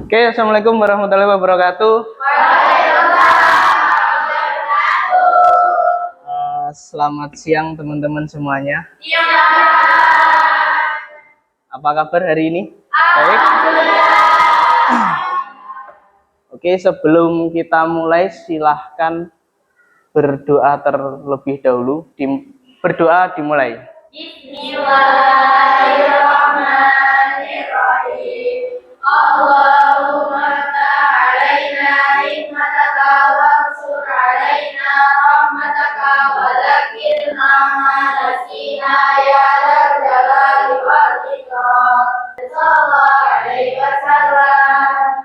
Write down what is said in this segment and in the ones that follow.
Oke, assalamualaikum warahmatullahi wabarakatuh. Selamat siang teman-teman semuanya. Apa kabar hari ini? Baik. Oke, sebelum kita mulai silahkan berdoa terlebih dahulu. Berdoa dimulai. Bismillahirrahmanirrahim. Allahumma ta'alaina hikmataka wansur alaina rahmataka wa dzakirna ma nasina ya dzal jalali wal ikram. Sallallahu alaihi wasallam.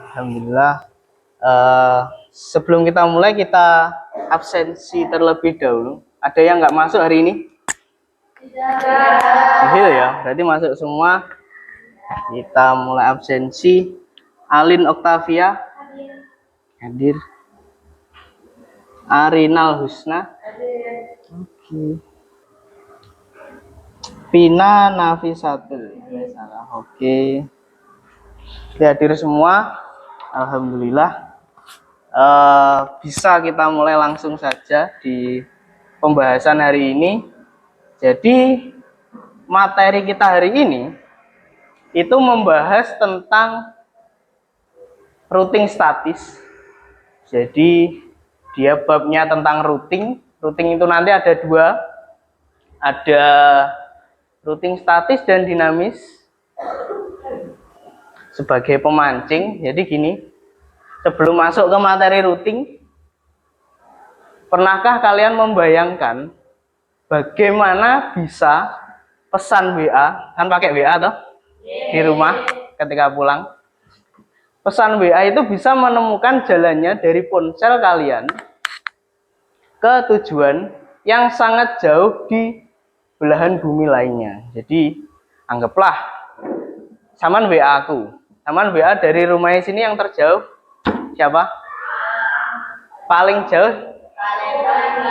Alhamdulillah. Sebelum kita mulai, kita absensi terlebih dahulu. Ada yang nggak masuk hari ini? Tidak ya, berarti masuk semua. Kita mulai absensi. Alin Oktavia hadir. Arinal Husna hadir. Pina Nafisatul oke. Hadir semua. Alhamdulillah. Bisa kita mulai langsung saja di pembahasan hari ini. Jadi materi kita hari ini itu membahas tentang routing statis. Jadi dia babnya tentang routing. Routing itu nanti ada dua, ada routing statis dan dinamis sebagai pemancing. Jadi gini, sebelum masuk ke materi routing, pernahkah kalian membayangkan bagaimana bisa pesan WA, kan pakai WA toh di rumah ketika pulang. Pesan WA itu bisa menemukan jalannya dari ponsel kalian ke tujuan yang sangat jauh di belahan bumi lainnya. Jadi anggaplah saman WA aku, saman WA dari rumah sini yang terjauh siapa? Paling jauh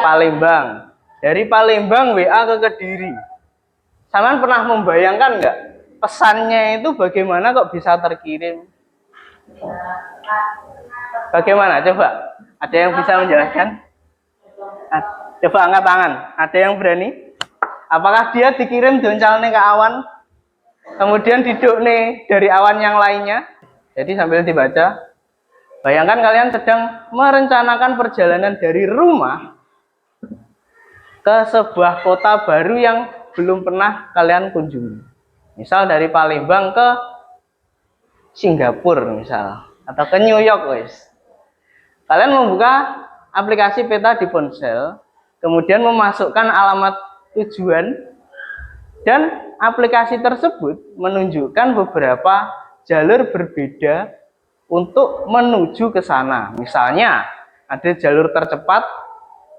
Palembang. Dari Palembang WA ke Kediri. Saman pernah membayangkan nggak pesannya itu bagaimana kok bisa terkirim? Bagaimana? Coba. Ada yang bisa menjelaskan? Coba angkat tangan. Ada yang berani? Apakah dia dikirim doncalnya ke awan, kemudian didukne dari awan yang lainnya? Jadi sambil dibaca, bayangkan kalian sedang merencanakan perjalanan dari rumah ke sebuah kota baru yang belum pernah kalian kunjungi. Misal dari Palembang ke Singapura misal, atau ke New York guys. Kalian membuka aplikasi peta di ponsel, kemudian memasukkan alamat tujuan, dan aplikasi tersebut menunjukkan beberapa jalur berbeda untuk menuju ke sana. Misalnya ada jalur tercepat,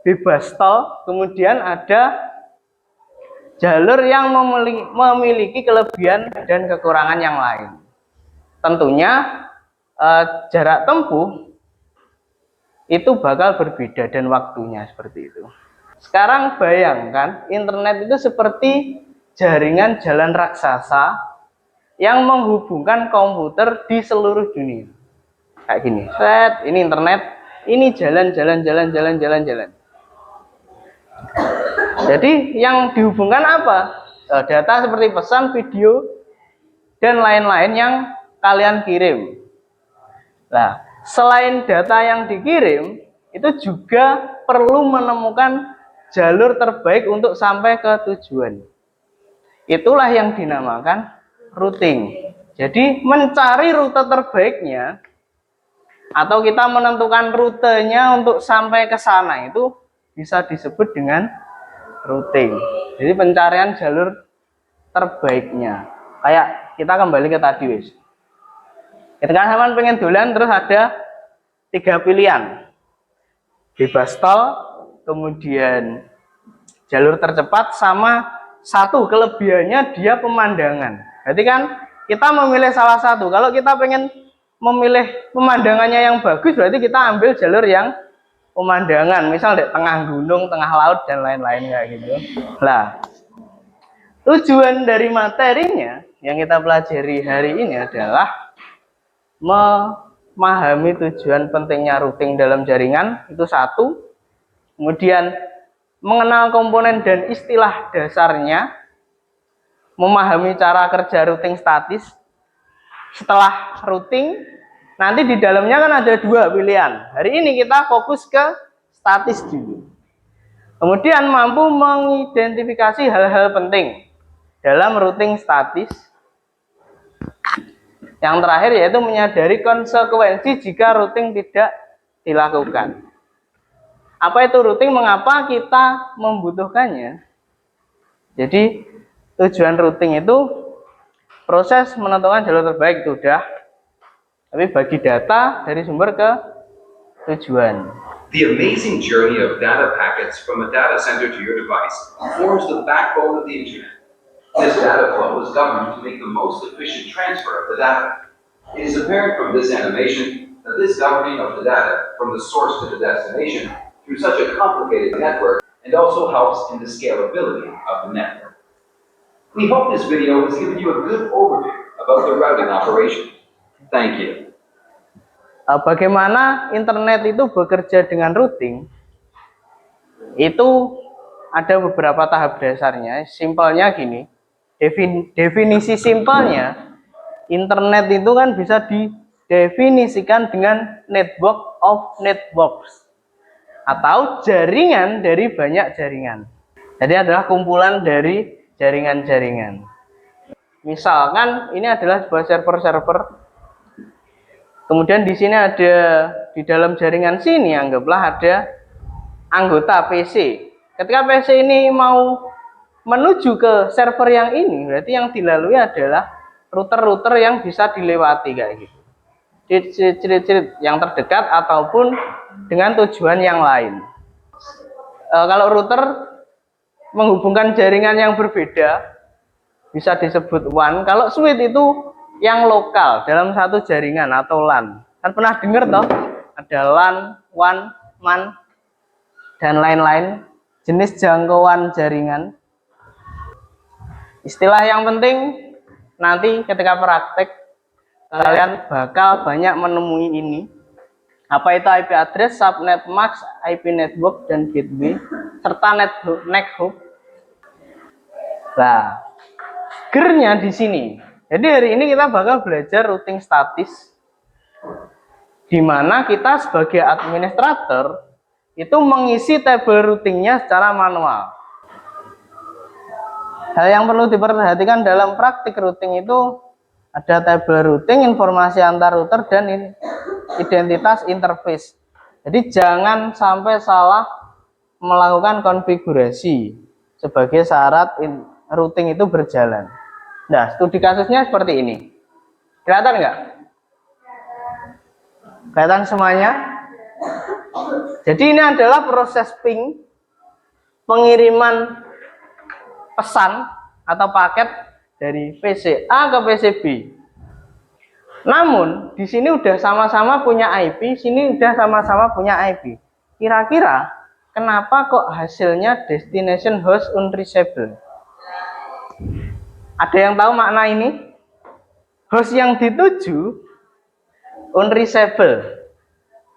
bebas tol, kemudian ada jalur yang memiliki kelebihan dan kekurangan yang lain. Tentunya jarak tempuh itu bakal berbeda dan waktunya seperti itu. Sekarang bayangkan internet itu seperti jaringan jalan raksasa yang menghubungkan komputer di seluruh dunia. Kayak gini, set, ini internet, ini jalan. Jadi yang dihubungkan apa? Data seperti pesan, video, dan lain-lain yang kalian kirim. Nah, selain data yang dikirim, itu juga perlu menemukan jalur terbaik untuk sampai ke tujuan. Itulah yang dinamakan routing. Jadi mencari rute terbaiknya, atau kita menentukan rutenya untuk sampai ke sana, itu bisa disebut dengan routing. Jadi pencarian jalur terbaiknya. Kayak kita kembali ke tadi wis. Ketika kalian pengen dolan terus ada 3 pilihan. Bebas tol, kemudian jalur tercepat, sama satu kelebihannya dia pemandangan. Berarti kan kita memilih salah satu. Kalau kita pengen memilih pemandangannya yang bagus, berarti kita ambil jalur yang pemandangan, misal di tengah gunung, tengah laut, dan lain-lain kayak gitu. Nah, tujuan dari materinya yang kita pelajari hari ini adalah memahami tujuan pentingnya routing dalam jaringan, itu satu. Kemudian mengenal komponen dan istilah dasarnya, memahami cara kerja routing statis. Setelah routing, nanti di dalamnya kan ada dua pilihan. Hari ini kita fokus ke statis dulu. Kemudian mampu mengidentifikasi hal-hal penting dalam routing statis. Yang terakhir yaitu menyadari konsekuensi jika routing tidak dilakukan. Apa itu routing? Mengapa kita membutuhkannya? Jadi tujuan routing itu proses menentukan jalur terbaik, itu udah. Tapi bagi data dari sumber ke tujuan. The amazing journey of data packets from a data center to your device forms the backbone of the internet. This data flow is governed to make the most efficient transfer of the data. It is apparent from this animation that this governing of the data from the source to the destination through such a complicated network and also helps in the scalability of the network. We hope this video has given you a good overview about the routing operation. Thank you. Bagaimana internet itu bekerja dengan routing? Itu ada beberapa tahap dasarnya. Simpelnya gini, definisi simpelnya, internet itu kan bisa didefinisikan dengan network of networks, atau jaringan dari banyak jaringan. Jadi adalah kumpulan dari jaringan-jaringan. Misalkan ini adalah sebuah server-server. Kemudian di sini ada, di dalam jaringan sini anggaplah ada anggota PC. Ketika PC ini mau menuju ke server yang ini, berarti yang dilalui adalah router-router yang bisa dilewati kayak gitu. Ciri-ciri yang terdekat ataupun dengan tujuan yang lain. Kalau router menghubungkan jaringan yang berbeda bisa disebut WAN. Kalau switch itu yang lokal dalam satu jaringan atau LAN. Kan pernah dengar toh? Ada LAN, WAN, MAN, dan lain-lain jenis jangkauan jaringan. Istilah yang penting nanti ketika praktek kalian bakal banyak menemui ini. Apa itu IP address, subnet mask, IP network, dan gateway, serta neck-hub. Nah, gernya di sini. Jadi hari ini kita bakal belajar routing statis, di mana kita sebagai administrator itu mengisi tabel routingnya secara manual. Hal yang perlu diperhatikan dalam praktik routing itu ada tabel routing, informasi antar router, dan identitas interface. Jadi jangan sampai salah melakukan konfigurasi sebagai syarat routing itu berjalan. Nah, studi kasusnya seperti ini. Kelihatan nggak? Kelihatan semuanya? Jadi ini adalah proses ping, pengiriman pesan atau paket dari PC A ke PC B. Namun di sini udah sama-sama punya IP, sini udah sama-sama punya IP. Kira-kira kenapa kok hasilnya destination host unreachable? Ada yang tahu makna ini? Host yang dituju unreachable,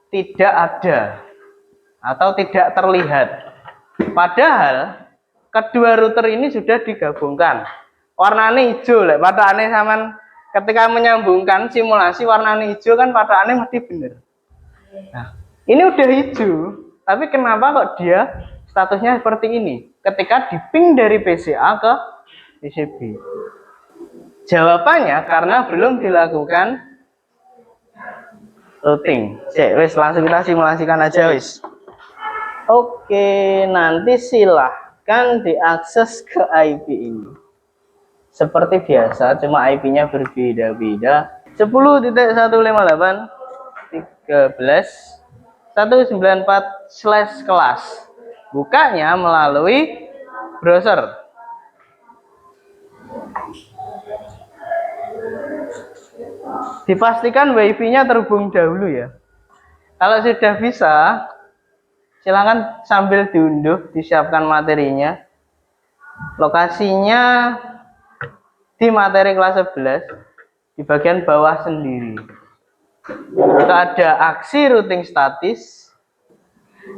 tidak ada atau tidak terlihat. Padahal kedua router ini sudah digabungkan. Warnanya hijau, padahal sama ketika menyambungkan simulasi warnanya hijau kan padahal mesti benar. Nah, ini udah hijau, tapi kenapa kok dia statusnya seperti ini? Ketika diping dari PC A ke PC B. Jawabannya karena belum dilakukan routing. Wes langsung kita simulasikan aja wes. Oke, nanti silahkan diakses ke IP ini. Seperti biasa, cuma IP-nya berbeda-beda. 10.13.194/kelas. Bukanya melalui browser. Dipastikan WiFi-nya terhubung dahulu ya. Kalau sudah bisa, silakan sambil diunduh, disiapkan materinya. Lokasinya di materi kelas 11 di bagian bawah sendiri. Terus ada aksi routing statis.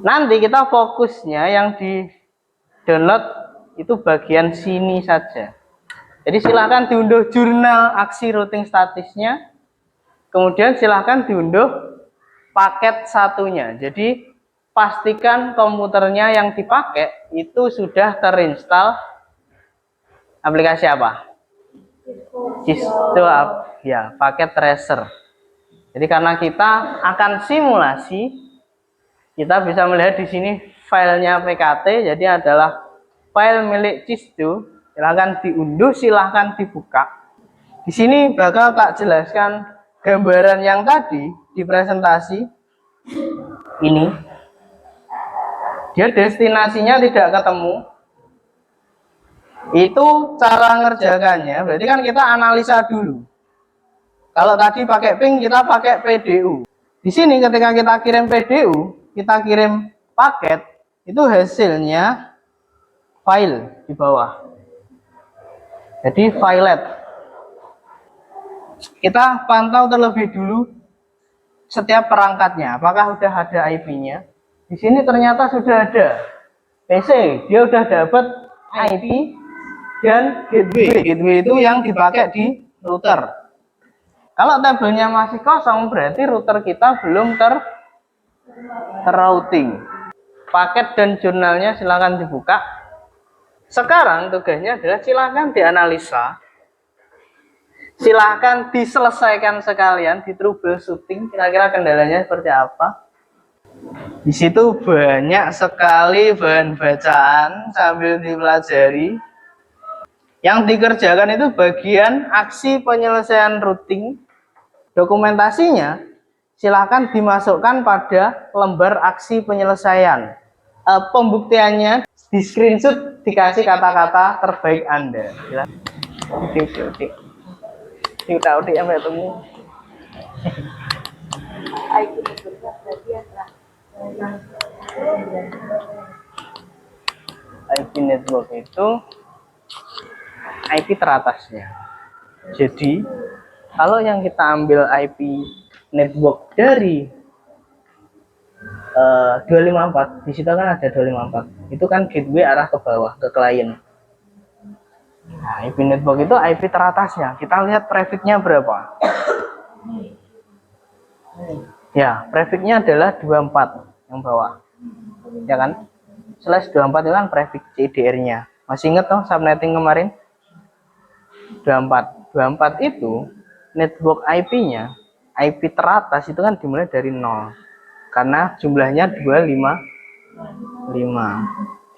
Nanti kita fokusnya yang di download itu bagian sini saja. Jadi silahkan diunduh jurnal aksi routing statisnya. Kemudian silahkan diunduh paket satunya. Jadi pastikan komputernya yang dipakai itu sudah terinstall aplikasi apa? Gisto ya, paket tracer. Jadi karena kita akan simulasi, kita bisa melihat di sini filenya PKT, jadi adalah file milik Gisto. Silahkan diunduh, silahkan dibuka. Di sini bakal tak jelaskan gambaran yang tadi di presentasi ini. Dia destinasinya tidak ketemu. Itu cara ngerjakannya. Berarti kan kita analisa dulu. Kalau tadi pakai ping, kita pakai PDU. Di sini ketika kita kirim PDU, kita kirim paket, itu hasilnya file di bawah. Jadi filelet. Kita pantau terlebih dulu setiap perangkatnya. Apakah sudah ada IP-nya? Di sini ternyata sudah ada. PC, dia sudah dapat IP dan gateway. Gateway itu yang dipakai di router. Kalau tabelnya masih kosong, berarti router kita belum terrouting. Paket dan jurnalnya silakan dibuka. Sekarang tugasnya adalah silakan dianalisa. Silakan diselesaikan sekalian, di troubleshooting, kira-kira kendalanya seperti apa. Di situ banyak sekali bahan bacaan sambil dipelajari. Yang dikerjakan itu bagian aksi penyelesaian routing. Dokumentasinya silakan dimasukkan pada lembar aksi penyelesaian. Pembuktiannya di screenshot, dikasih kata-kata terbaik Anda. Udah sampai ketemu. IP network itu IP teratasnya. Jadi kalau yang kita ambil IP network dari 254, di situ kan ada 254. Itu kan gateway arah ke bawah ke klien. Nah, IP network itu IP teratasnya. Kita lihat trafficnya berapa. Ya, trafficnya adalah 24 yang bawah. Ya kan? Slash 24 itu kan traffic CDR-nya. Masih ingat toh subnetting kemarin? 24. 24 itu network IP-nya, IP teratas itu kan dimulai dari 0. Karena jumlahnya 255.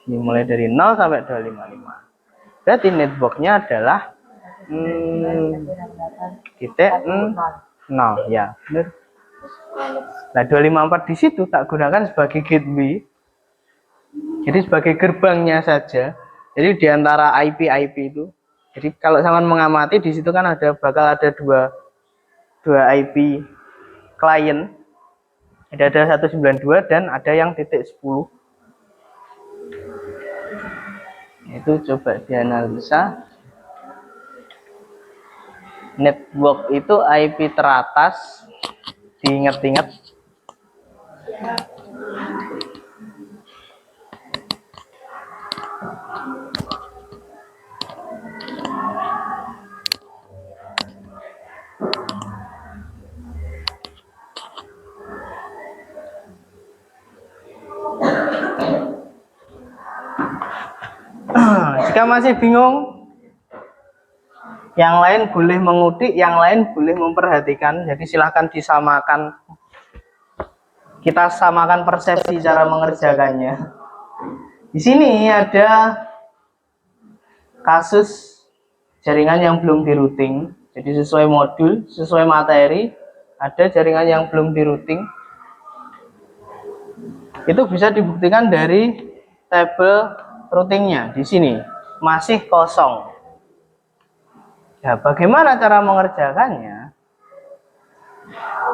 Dimulai dari 0 sampai 255. Berarti networknya adalah titik 0 ya, benar. Nah, 254 di situ tak gunakan sebagai gateway. Jadi sebagai gerbangnya saja. Jadi di antara IP itu. Jadi kalau sampean mengamati di situ kan bakal ada dua IP klien. Ada 192 dan ada yang titik 10. Itu coba dianalisa. Network itu IP teratas, diingat-ingat. Jika masih bingung, yang lain boleh mengutik, yang lain boleh memperhatikan. Jadi silahkan disamakan. Kita samakan persepsi cara mengerjakannya. Di sini ada kasus jaringan yang belum di-routing. Jadi sesuai modul, sesuai materi, ada jaringan yang belum di-routing. Itu bisa dibuktikan dari tabel routingnya di sini. Masih kosong. Ya, bagaimana cara mengerjakannya?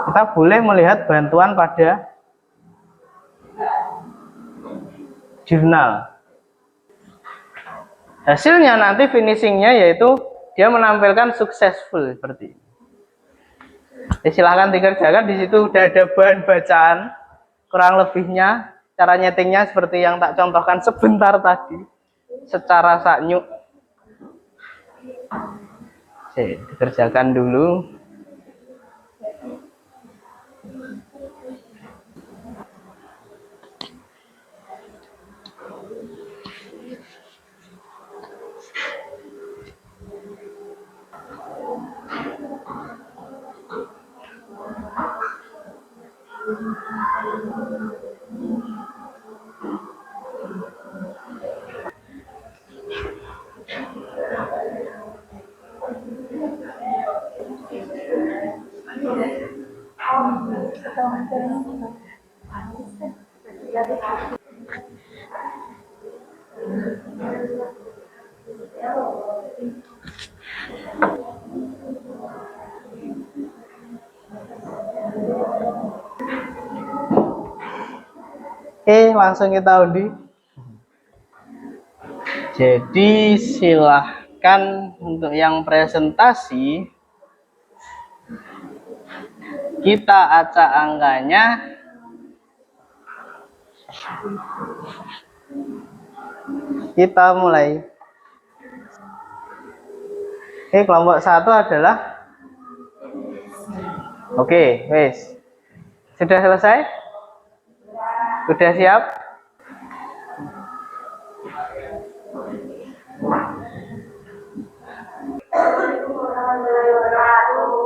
Kita boleh melihat bantuan pada jurnal. Hasilnya nanti finishingnya yaitu dia menampilkan successful seperti ini. Ya, silahkan dikerjakan. Di situ udah ada bahan bacaan kurang lebihnya. Cara nyetingnya seperti yang tak contohkan sebentar tadi, secara saknyuk. Oke, dikerjakan dulu. Oke, langsung kita undi. Jadi silahkan untuk yang presentasi kita acak angkanya. Kita mulai. Oke, kelompok 1 adalah oke, wes. Sudah selesai? Sudah siap?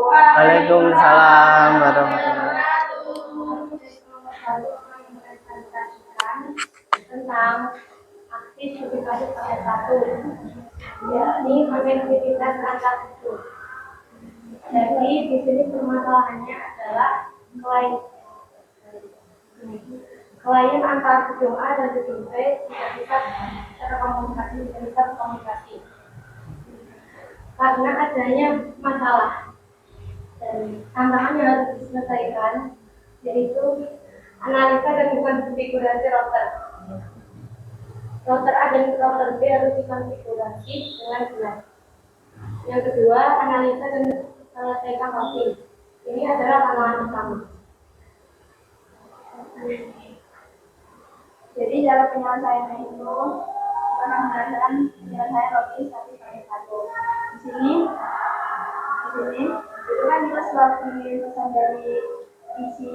Waalaikumsalam warahmatullahi wabarakatuh. Tentang aktivitas pada satu, yakni konektivitas antar gedung. Jadi di sini permasalahannya adalah klien antar gedung A dan gedung B tidak bisa terkomunikasi karena adanya masalah. Dan tantangan yang harus diselesaikan yaitu analisa dan konfigurasi router. Router A dan router B harus dikonfigurasi dengan benar. Yang kedua, analisa dan selesaikan routing. Ini adalah tantangan pertama. Jadi cara penyelesaiannya itu berdasarkan penyelesaian routing satu sampai satu. Di sini itu kan kita setelah pesan dari isi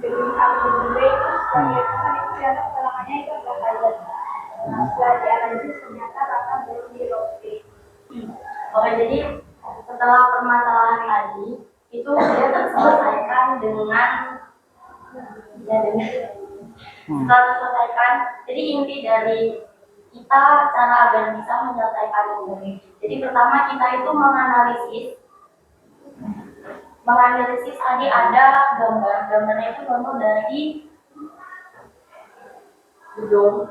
gedung A ke gedung B itu sebagai ternyata keterangannya itu adalah pilot. Nah, setelah dianalisis ternyata akan dari routing. Oke, jadi setelah permasalahan tadi itu dia terselesaikan dengan setelah terselesaikan. Jadi inti dari kita cara agar bisa menyelesaikan ini. Jadi pertama kita itu menganalisis tadi ada gambarnya itu contoh dari gedung.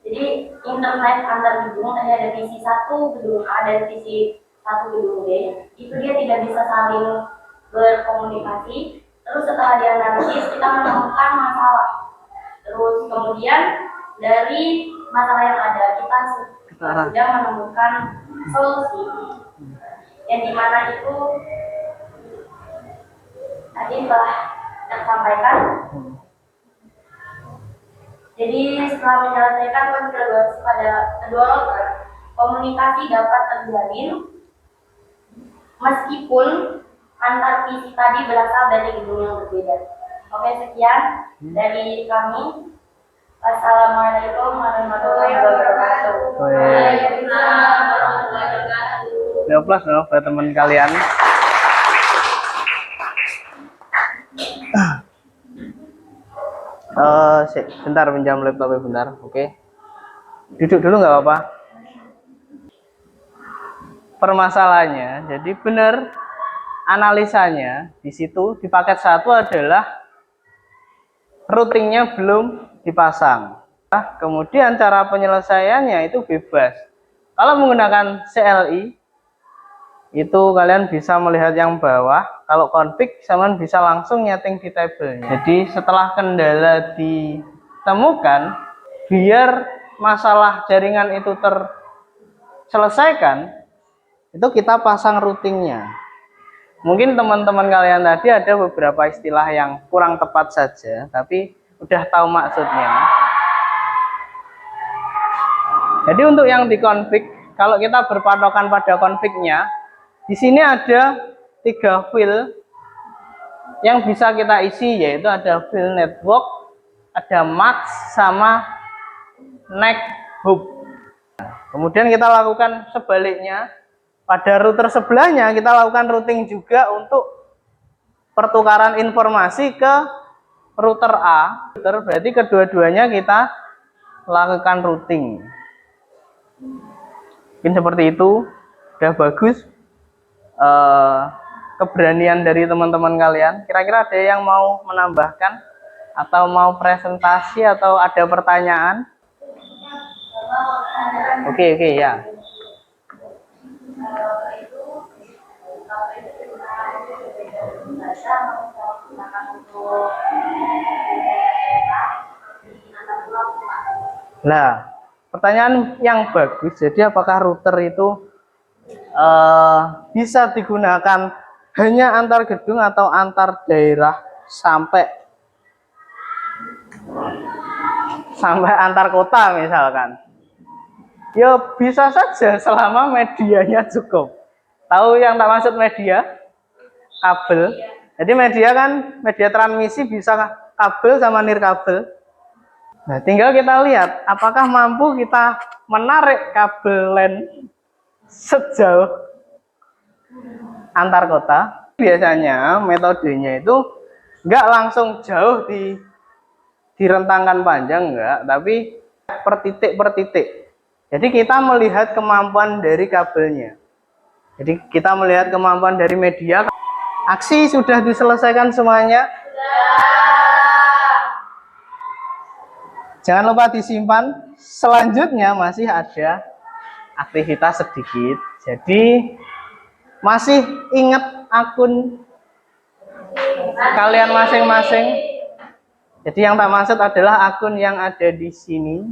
Jadi internet antar gedung tadi ada visi satu gedung A dan visi satu gedung B, itu dia tidak bisa saling berkomunikasi. Terus setelah dianalisis kita menemukan masalah. Terus kemudian dari masalah yang ada kita sudah menemukan solusi yang dimana itu tadi telah tersampaikan. Jadi setelah menyelesaikan konfigurasi pada kedua router, komunikasi dapat terjalin meskipun antar visi tadi berasal dari gedung yang berbeda. Oke, sekian dari kami. Assalamualaikum warahmatullahi wabarakatuh. Waalaikumsalam warahmatullahi wabarakatuh. Aplaus dong buat teman kalian. Bentar pinjam laptopnya bentar, oke. Duduk dulu nggak apa-apa. Permasalahannya, jadi benar analisanya di situ di paket 1 adalah routingnya belum dipasang. Nah, kemudian cara penyelesaiannya itu bebas. Kalau menggunakan CLI itu kalian bisa melihat yang bawah. Kalau config kalian bisa langsung nyeting di tabelnya. Jadi setelah kendala ditemukan, biar masalah jaringan itu terselesaikan, itu kita pasang routingnya. Mungkin teman-teman kalian tadi ada beberapa istilah yang kurang tepat saja, tapi udah tahu maksudnya. Jadi untuk yang dikonfig, kalau kita berpatokan pada konfignya, di sini ada 3 field yang bisa kita isi, yaitu ada field network, ada max, sama next hub. Kemudian kita lakukan sebaliknya, pada router sebelahnya kita lakukan routing juga untuk pertukaran informasi ke router A. Berarti kedua-duanya kita lakukan routing. Mungkin seperti itu, udah bagus keberanian dari teman-teman kalian. Kira-kira ada yang mau menambahkan atau mau presentasi atau ada pertanyaan? Oke, ya. Nah, pertanyaan yang bagus. Jadi apakah router itu bisa digunakan hanya antar gedung atau antar daerah sampai antar kota misalkan? Ya bisa saja selama medianya cukup. Tahu yang tak maksud media? Kabel. Jadi media kan, media transmisi bisa kabel sama nirkabel. Nah, tinggal kita lihat apakah mampu kita menarik kabel LAN sejauh antar kota. Biasanya metodenya itu nggak langsung jauh direntangkan panjang, enggak, tapi per titik. Jadi kita melihat kemampuan dari kabelnya. Jadi kita melihat kemampuan dari media. Aksi sudah diselesaikan semuanya? Jangan lupa disimpan. Selanjutnya masih ada aktivitas sedikit. Jadi masih ingat akun kalian masing-masing. Jadi yang tak maksud adalah akun yang ada di sini.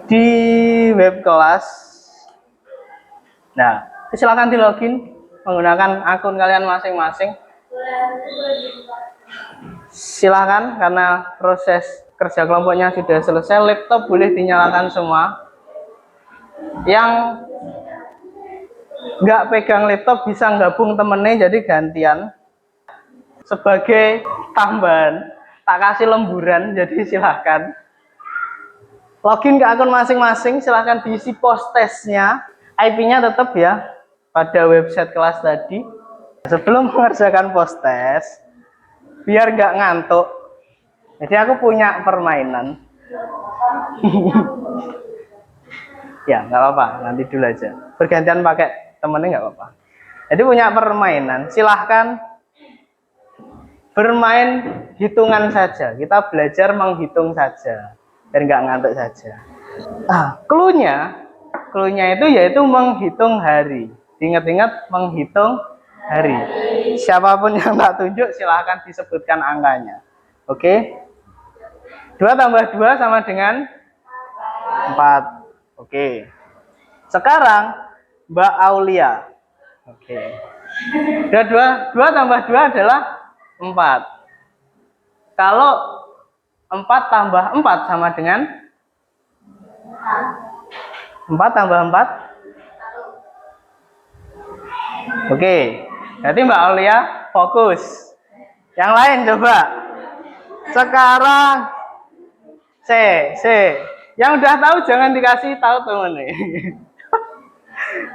Di web kelas. Nah, silakan di login menggunakan akun kalian masing-masing. Silakan, karena proses kerja kelompoknya sudah selesai. Laptop boleh dinyalakan semua. Yang nggak pegang laptop bisa gabung temennya, jadi gantian. Sebagai tambahan, tak kasih lemburan, jadi silahkan login ke akun masing-masing. Silahkan diisi post testnya. IP-nya tetap ya pada website kelas tadi. Sebelum mengerjakan post test, biar nggak ngantuk, jadi aku punya permainan. Ya nggak apa-apa, nanti dulu aja. Bergantian pakai temennya nggak apa-apa. Jadi punya permainan, silahkan bermain hitungan saja. Kita belajar menghitung saja, dan nggak ngantuk saja. Clue-nya itu yaitu menghitung hari. Ingat-ingat menghitung hari. Siapapun yang tak tunjuk silahkan disebutkan angkanya. Oke. 2 tambah 2 sama dengan 4. Oke. Sekarang Mbak Aulia. Oke. 2 tambah 2 adalah 4. Kalau 4 tambah 4 sama dengan 4 tambah 4. Oke. Jadi Mbak Aulia fokus. Yang lain coba. Sekarang C. Yang udah tahu jangan dikasih tahu temennya.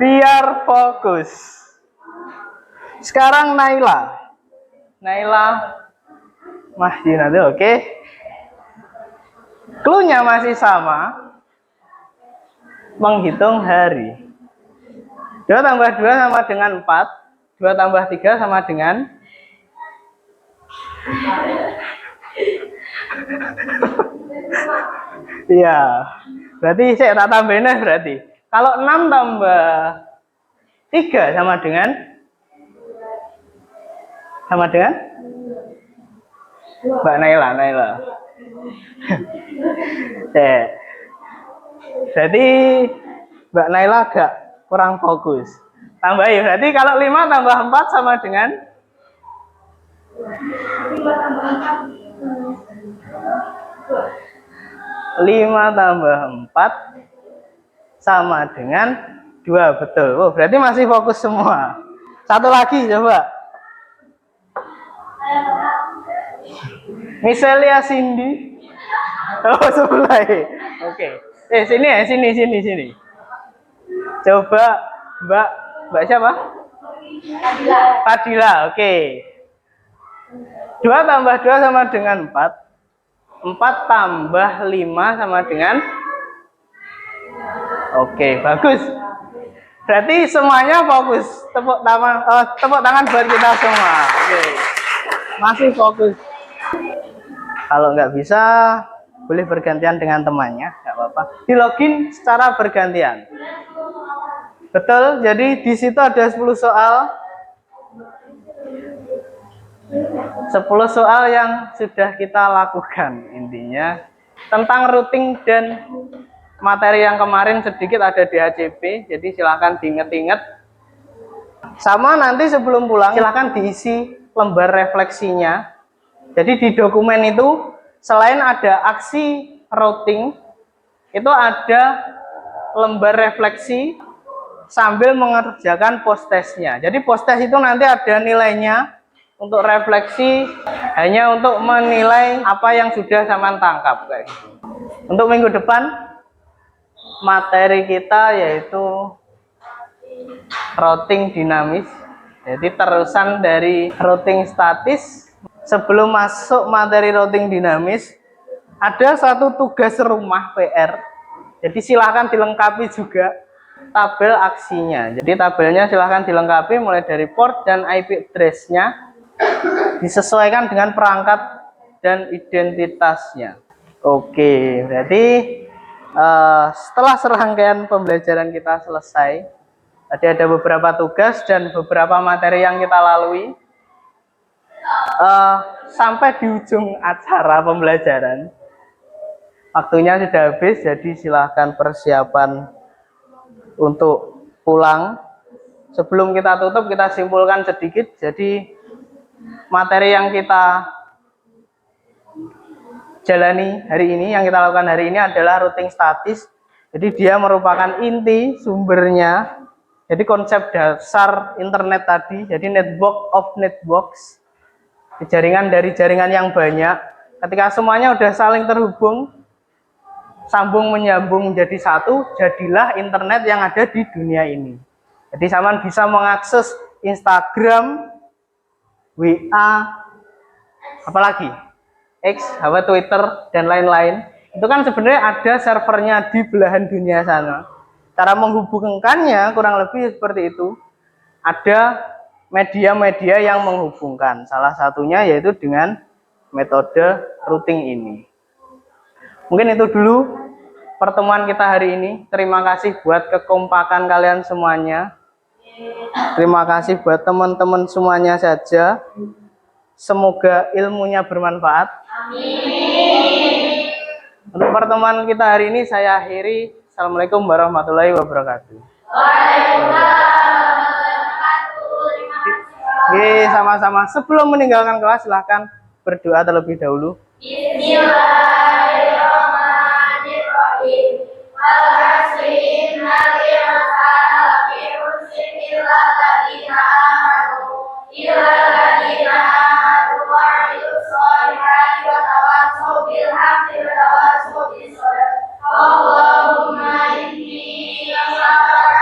Biar fokus. Sekarang Naila Mahdina tuh, oke. Clue-nya masih sama. Menghitung hari. 2 tambah 2 sama dengan 4. 2 tambah 3 sama dengan iya. Berarti saya tak tambahin berarti. Kalau 6 tambah 3 sama dengan Mbak Naila. Jadi Mbak Naila agak kurang fokus. Tambahin, berarti kalau 5 tambah 4 sama dengan 5 tambah 4 sama dengan 2, betul. Oh, berarti masih fokus semua. Satu lagi coba. Miselia Cindy. Oh, sebelah. Oke. Sini. Coba Mbak siapa? Fadila. Oke. 2 tambah 2 sama dengan 4. 4 tambah 5 sama dengan. Oke, bagus. Berarti semuanya fokus. Tepuk tangan buat kita semua. Oke. Masih fokus. Kalau nggak bisa, boleh bergantian dengan temannya, nggak apa-apa. Di login secara bergantian. Betul, jadi di situ ada 10 soal. 10 soal yang sudah kita lakukan, intinya tentang routing dan materi yang kemarin sedikit ada di HCP, jadi silahkan diinget-inget. Sama nanti sebelum pulang, silahkan diisi lembar refleksinya. Jadi di dokumen itu, selain ada aksi routing, itu ada lembar refleksi sambil mengerjakan post testnya. Jadi post test itu nanti ada nilainya. Untuk refleksi hanya untuk menilai apa yang sudah sama tangkap kayak gitu. Untuk minggu depan materi kita yaitu routing dinamis. Jadi terusan dari routing statis. Sebelum masuk materi routing dinamis, ada satu tugas rumah PR. Jadi silahkan dilengkapi juga tabel aksinya. Jadi tabelnya silahkan dilengkapi mulai dari port dan IP address-nya. Disesuaikan dengan perangkat dan identitasnya. Oke, berarti setelah serangkaian pembelajaran kita selesai, tadi ada beberapa tugas dan beberapa materi yang kita lalui. Sampai di ujung acara pembelajaran, waktunya sudah habis, jadi silahkan persiapan untuk pulang. Sebelum kita tutup, kita simpulkan sedikit. Jadi materi yang kita jalani hari ini, yang kita lakukan hari ini adalah routing statis. Jadi dia merupakan inti sumbernya. Jadi konsep dasar internet tadi, jadi network of networks, jaringan dari jaringan yang banyak. Ketika semuanya udah saling terhubung, sambung menyambung menjadi satu, jadilah internet yang ada di dunia ini. Jadi sampean bisa mengakses Instagram, WA, apalagi X, Twitter, dan lain-lain. Itu kan sebenarnya ada servernya di belahan dunia sana. Cara menghubungkannya kurang lebih seperti itu. Ada media-media yang menghubungkan. Salah satunya yaitu dengan metode routing ini. Mungkin itu dulu pertemuan kita hari ini. Terima kasih buat kekompakan kalian semuanya. Terima kasih buat teman-teman semuanya saja. Semoga ilmunya bermanfaat. Amin. Untuk pertemuan kita hari ini saya akhiri. Assalamualaikum warahmatullahi wabarakatuh. Oke, sama-sama. Sebelum meninggalkan kelas silahkan berdoa terlebih dahulu. Bismillahirrahmanirrahim. Allahumma inni as'aluka